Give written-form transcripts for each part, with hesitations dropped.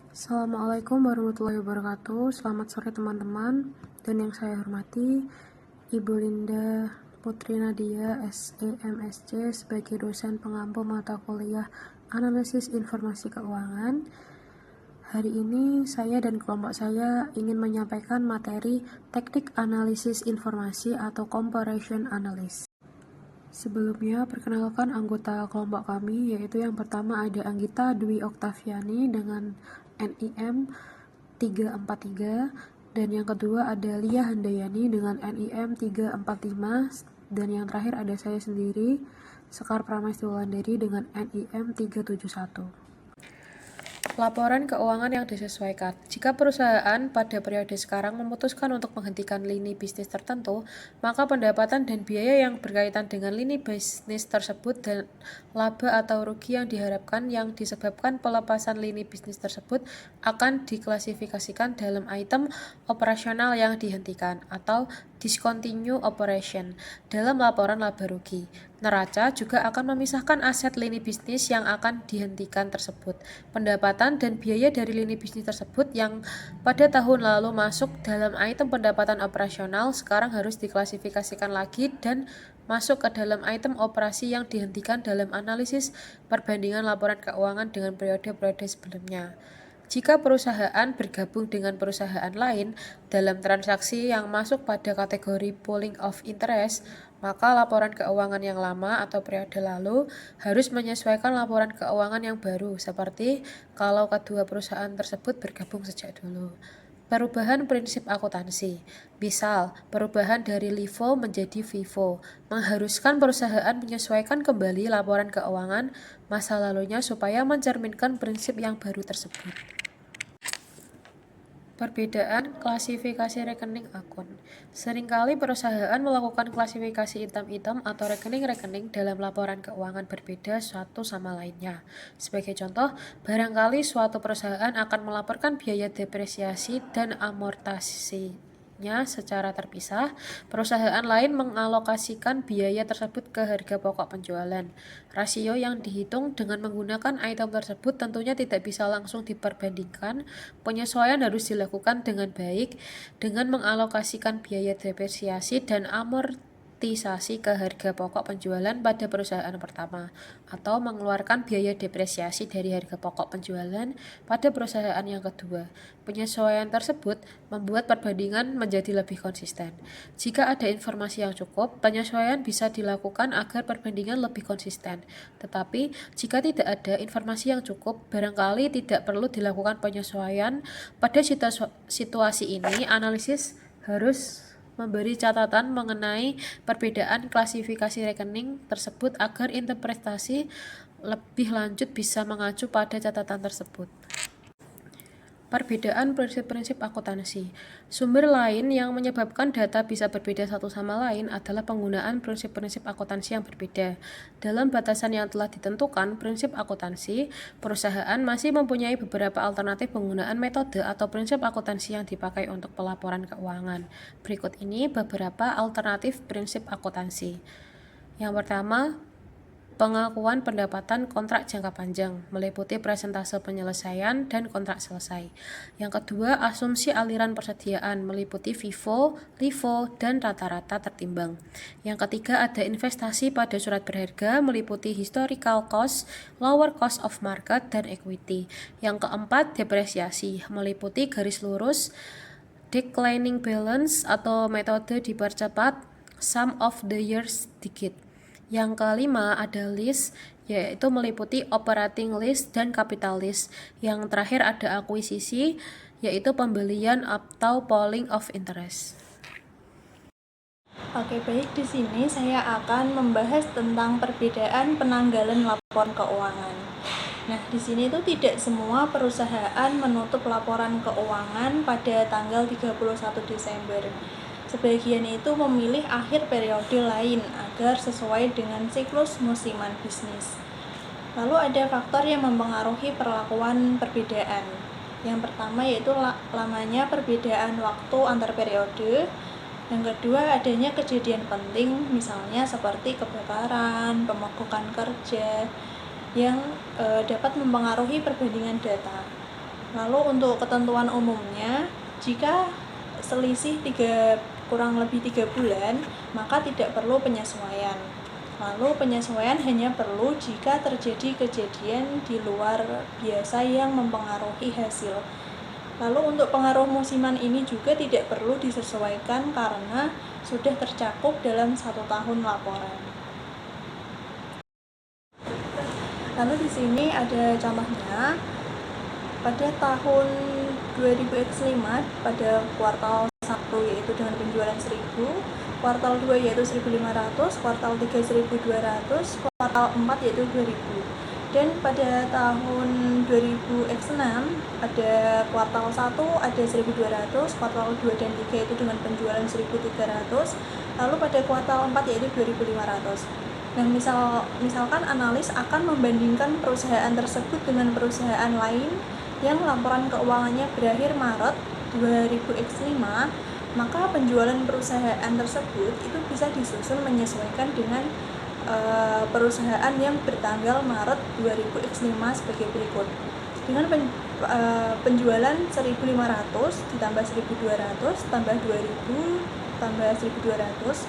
Assalamualaikum warahmatullahi wabarakatuh. Selamat sore teman-teman. Dan yang saya hormati, Ibu Linda Putri Nadia, SEMSC, sebagai dosen pengampu mata kuliah Analisis Informasi Keuangan. Hari ini saya dan kelompok saya ingin menyampaikan materi teknik analisis informasi atau comparison analysis. Sebelumnya, perkenalkan anggota kelompok kami, yaitu yang pertama ada Anggita Dwi Oktaviani dengan NIM 343, dan yang kedua ada Lia Handayani dengan NIM 345, dan yang terakhir ada saya sendiri, Sekar Pramesti Wulandari dengan NIM 371. Laporan keuangan yang disesuaikan. Jika perusahaan pada periode sekarang memutuskan untuk menghentikan lini bisnis tertentu, maka pendapatan dan biaya yang berkaitan dengan lini bisnis tersebut dan laba atau rugi yang diharapkan yang disebabkan pelepasan lini bisnis tersebut akan diklasifikasikan dalam item operasional yang dihentikan atau discontinue operation dalam laporan laba rugi. Neraca juga akan memisahkan aset lini bisnis yang akan dihentikan tersebut, pendapatan dan biaya dari lini bisnis tersebut yang pada tahun lalu masuk dalam item pendapatan operasional sekarang harus diklasifikasikan lagi dan masuk ke dalam item operasi yang dihentikan dalam analisis perbandingan laporan keuangan dengan periode-periode sebelumnya. Jika perusahaan bergabung dengan perusahaan lain dalam transaksi yang masuk pada kategori pooling of interest, maka laporan keuangan yang lama atau periode lalu harus menyesuaikan laporan keuangan yang baru, seperti kalau kedua perusahaan tersebut bergabung sejak dulu. Perubahan prinsip akuntansi. Misal, perubahan dari LIFO menjadi FIFO mengharuskan perusahaan menyesuaikan kembali laporan keuangan masa lalunya supaya mencerminkan prinsip yang baru tersebut. Perbedaan klasifikasi rekening akun. Seringkali perusahaan melakukan klasifikasi item-item atau rekening-rekening dalam laporan keuangan berbeda satu sama lainnya. Sebagai contoh, barangkali suatu perusahaan akan melaporkan biaya depresiasi dan amortasi secara terpisah, perusahaan lain mengalokasikan biaya tersebut ke harga pokok penjualan. Rasio yang dihitung dengan menggunakan item tersebut tentunya tidak bisa langsung diperbandingkan. Penyesuaian harus dilakukan dengan baik dengan mengalokasikan biaya depresiasi dan amortisasi ke harga pokok penjualan pada perusahaan pertama, atau mengeluarkan biaya depresiasi dari harga pokok penjualan pada perusahaan yang kedua. Penyesuaian tersebut membuat perbandingan menjadi lebih konsisten. Jika ada informasi yang cukup, penyesuaian bisa dilakukan agar perbandingan lebih konsisten. Tetapi, jika tidak ada informasi yang cukup, barangkali tidak perlu dilakukan penyesuaian. Pada situasi ini, analisis harus memberi catatan mengenai perbedaan klasifikasi rekening tersebut agar interpretasi lebih lanjut bisa mengacu pada catatan tersebut. Perbedaan prinsip-prinsip akuntansi. Sumber lain yang menyebabkan data bisa berbeda satu sama lain adalah penggunaan prinsip-prinsip akuntansi yang berbeda. Dalam batasan yang telah ditentukan prinsip akuntansi, perusahaan masih mempunyai beberapa alternatif penggunaan metode atau prinsip akuntansi yang dipakai untuk pelaporan keuangan. Berikut ini beberapa alternatif prinsip akuntansi. Yang pertama, pengakuan pendapatan kontrak jangka panjang, meliputi presentase penyelesaian dan kontrak selesai. Yang kedua, asumsi aliran persediaan, meliputi FIFO, LIFO, dan rata-rata tertimbang. Yang ketiga, ada investasi pada surat berharga, meliputi historical cost, lower cost of market, dan equity. Yang keempat, depresiasi, meliputi garis lurus, declining balance atau metode dipercepat, sum of the years digit. Yang kelima ada list, yaitu meliputi operating list dan capital list. Yang terakhir ada akuisisi, yaitu pembelian atau pooling of interest. Oke, baik, di sini saya akan membahas tentang perbedaan penanggalan laporan keuangan. Nah, di sini itu tidak semua perusahaan menutup laporan keuangan pada tanggal 31 Desember. Sebagian itu memilih akhir periode lain agar sesuai dengan siklus musiman bisnis. Lalu ada faktor yang mempengaruhi perlakuan perbedaan. Yang pertama yaitu lamanya perbedaan waktu antar periode. Yang kedua adanya kejadian penting, misalnya seperti kebakaran, pemogokan kerja, yang dapat mempengaruhi perbandingan data. Lalu untuk ketentuan umumnya, jika selisih kurang lebih 3 bulan, maka tidak perlu penyesuaian. Lalu penyesuaian hanya perlu jika terjadi kejadian di luar biasa yang mempengaruhi hasil. Lalu untuk pengaruh musiman ini juga tidak perlu disesuaikan karena sudah tercakup dalam 1 tahun laporan. Lalu di sini ada contohnya. Pada tahun 2000X5 pada kuartal 1 yaitu dengan penjualan 1000, kuartal 2 yaitu 1500, kuartal 3 1200, kuartal 4 yaitu 2000. Dan pada tahun 2000X6 ada kuartal 1 ada 1200, kuartal 2 dan 3 itu dengan penjualan 1300, lalu pada kuartal 4 yaitu 2500. Nah, misalkan analis akan membandingkan perusahaan tersebut dengan perusahaan lain yang laporan keuangannya berakhir Maret 2000X5, maka penjualan perusahaan tersebut itu bisa disusun menyesuaikan dengan perusahaan yang bertanggal Maret 2000X5 sebagai berikut. Dengan penjualan 1500 ditambah 1200 tambah 2000 tambah 1200,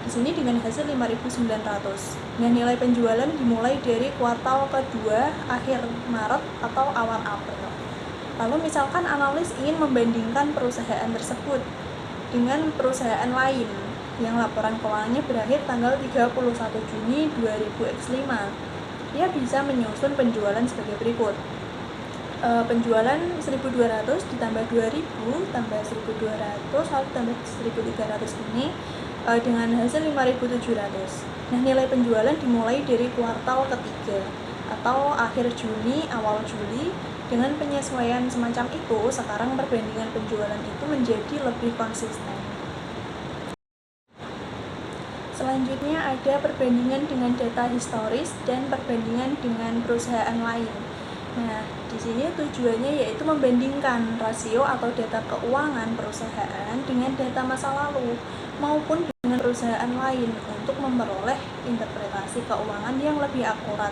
di sini dengan hasil 5.900. Nah, nilai penjualan dimulai dari kuartal kedua akhir Maret atau awal April. Lalu misalkan analis ingin membandingkan perusahaan tersebut dengan perusahaan lain yang laporan keuangannya berakhir tanggal 31 Juni 2000X5. Dia bisa menyusun penjualan sebagai berikut. Penjualan 1.200 ditambah 2.000 tambah 1.200 lalu tambah 1.300 ini dengan hasil 5.700. Nah, nilai penjualan dimulai dari kuartal ketiga atau akhir Juni, awal Juli. Dengan penyesuaian semacam itu, sekarang perbandingan penjualan itu menjadi lebih konsisten. Selanjutnya ada perbandingan dengan data historis dan perbandingan dengan perusahaan lain. Nah, di sini tujuannya yaitu membandingkan rasio atau data keuangan perusahaan dengan data masa lalu maupun dengan perusahaan lain untuk memperoleh interpretasi keuangan yang lebih akurat.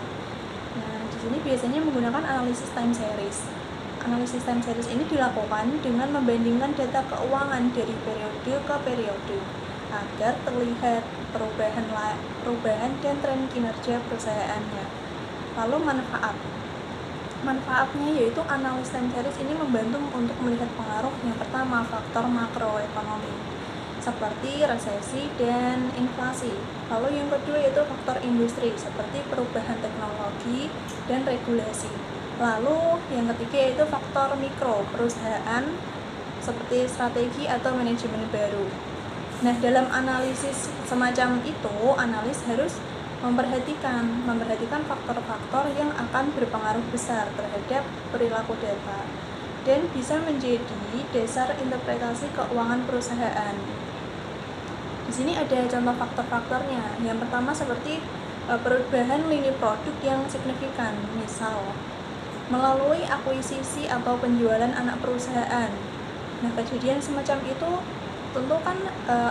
Nah, di sini biasanya menggunakan analisis time series. Analisis time series ini dilakukan dengan membandingkan data keuangan dari periode ke periode agar terlihat perubahan dan tren kinerja perusahaannya. Lalu manfaatnya yaitu analisis time series ini membantu untuk melihat pengaruh yang pertama faktor makroekonomi seperti resesi dan inflasi. Lalu yang kedua yaitu faktor industri seperti perubahan teknologi dan regulasi. Lalu yang ketiga yaitu faktor mikro perusahaan seperti strategi atau manajemen baru. Nah, dalam analisis semacam itu, analis harus memperhatikan faktor-faktor yang akan berpengaruh besar terhadap perilaku data dan bisa menjadi dasar interpretasi keuangan perusahaan. Di sini ada contoh faktor-faktornya. Yang pertama seperti perubahan lini produk yang signifikan, misal melalui akuisisi atau penjualan anak perusahaan. Nah, kejadian semacam itu tentu kan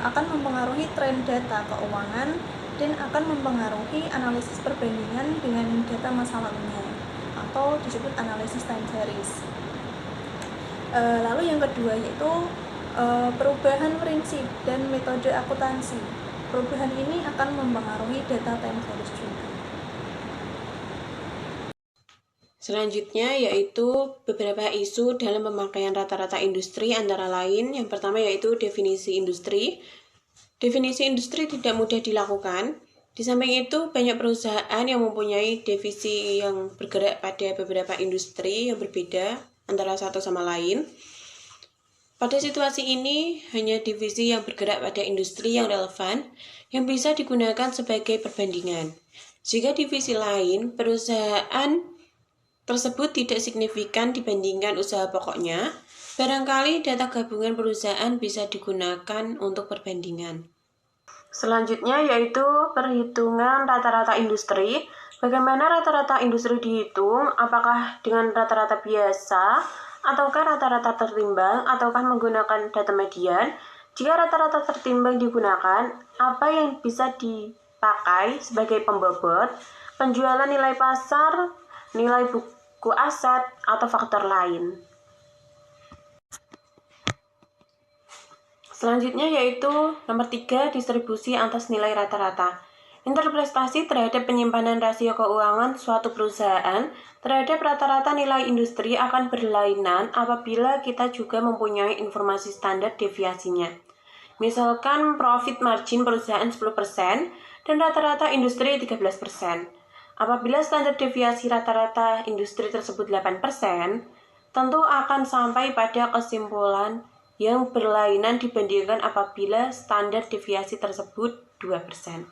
akan mempengaruhi tren data keuangan dan akan mempengaruhi analisis perbandingan dengan data masa lalunya atau disebut analisis time series. Lalu yang kedua yaitu perubahan prinsip dan metode akuntansi. Perubahan ini akan mempengaruhi data time series juga. Selanjutnya yaitu beberapa isu dalam pemakaian rata-rata industri, antara lain yang pertama yaitu definisi industri. Definisi industri tidak mudah dilakukan. Di samping itu banyak perusahaan yang mempunyai divisi yang bergerak pada beberapa industri yang berbeda antara satu sama lain. Pada situasi ini hanya divisi yang bergerak pada industri yang relevan yang bisa digunakan sebagai perbandingan. Jika divisi lain perusahaan tersebut tidak signifikan dibandingkan usaha pokoknya, barangkali data gabungan perusahaan bisa digunakan untuk perbandingan. Selanjutnya yaitu perhitungan rata-rata industri. Bagaimana rata-rata industri dihitung? Apakah dengan rata-rata biasa, ataukah rata-rata tertimbang, ataukah menggunakan data median? Jika rata-rata tertimbang digunakan, apa yang bisa dipakai sebagai pembobot? Penjualan nilai pasar, nilai buku aset, atau faktor lain. Selanjutnya yaitu nomor 3, distribusi atas nilai rata-rata. Interpretasi terhadap penyimpanan rasio keuangan suatu perusahaan terhadap rata-rata nilai industri akan berlainan apabila kita juga mempunyai informasi standar deviasinya. Misalkan profit margin perusahaan 10% dan rata-rata industri 13%. Apabila standar deviasi rata-rata industri tersebut 8%, tentu akan sampai pada kesimpulan yang berlainan dibandingkan apabila standar deviasi tersebut 2%.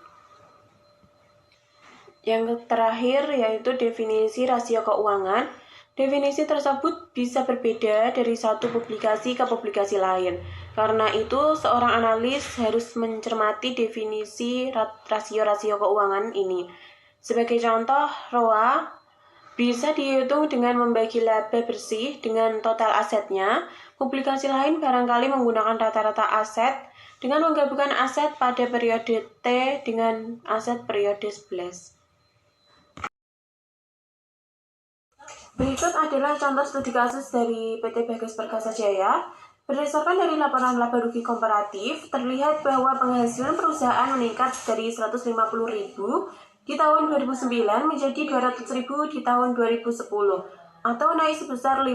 Yang terakhir yaitu definisi rasio keuangan. Definisi tersebut bisa berbeda dari satu publikasi ke publikasi lain. Karena itu, seorang analis harus mencermati definisi rasio-rasio keuangan ini. Sebagai contoh, ROA bisa dihitung dengan membagi laba bersih dengan total asetnya. Publikasi lain barangkali menggunakan rata-rata aset dengan menggabungkan aset pada periode T dengan aset periode 11. Berikut adalah contoh studi kasus dari PT Bagas Perkasa Jaya. Berdasarkan dari laporan laba rugi komparatif, terlihat bahwa penghasilan perusahaan meningkat dari 150.000 di tahun 2009 menjadi 200.000 di tahun 2010, atau naik sebesar 50.000.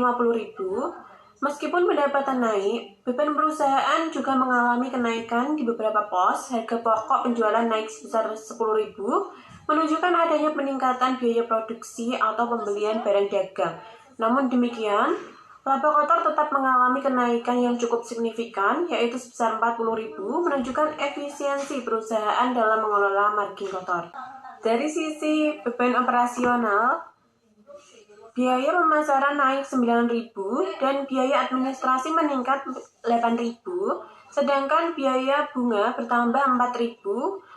Meskipun pendapatan naik, beban perusahaan juga mengalami kenaikan di beberapa pos. Harga pokok penjualan naik sebesar 10.000, menunjukkan adanya peningkatan biaya produksi atau pembelian barang dagang. Namun demikian, laba kotor tetap mengalami kenaikan yang cukup signifikan, yaitu sebesar 40.000, menunjukkan efisiensi perusahaan dalam mengelola margin kotor. Dari sisi beban operasional, biaya pemasaran naik 9.000 dan biaya administrasi meningkat 8.000, sedangkan biaya bunga bertambah 4.000.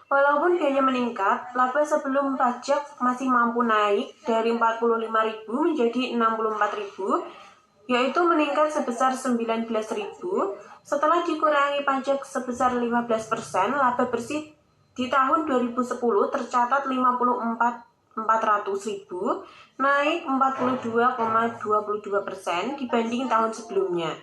Walaupun biaya meningkat, laba sebelum pajak masih mampu naik dari 45.000 menjadi 64.000, yaitu meningkat sebesar 19.000. Setelah dikurangi pajak sebesar 15%, laba bersih di tahun 2010 tercatat 400.000, naik 42,22% dibanding tahun sebelumnya.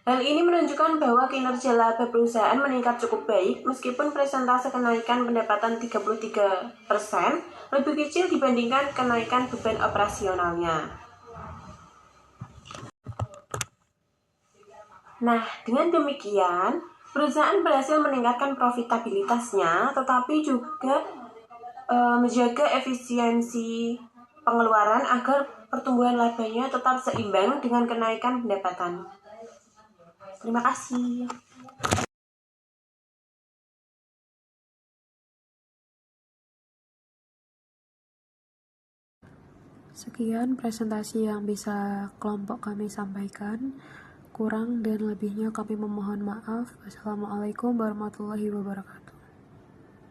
Hal ini menunjukkan bahwa kinerja laba perusahaan meningkat cukup baik meskipun persentase kenaikan pendapatan 33% lebih kecil dibandingkan kenaikan beban operasionalnya. Nah, dengan demikian, perusahaan berhasil meningkatkan profitabilitasnya, tetapi juga menjaga efisiensi pengeluaran agar pertumbuhan labanya tetap seimbang dengan kenaikan pendapatan. Terima kasih. Sekian presentasi yang bisa kelompok kami sampaikan. Kurang dan lebihnya kami memohon maaf. Wassalamualaikum warahmatullahi wabarakatuh.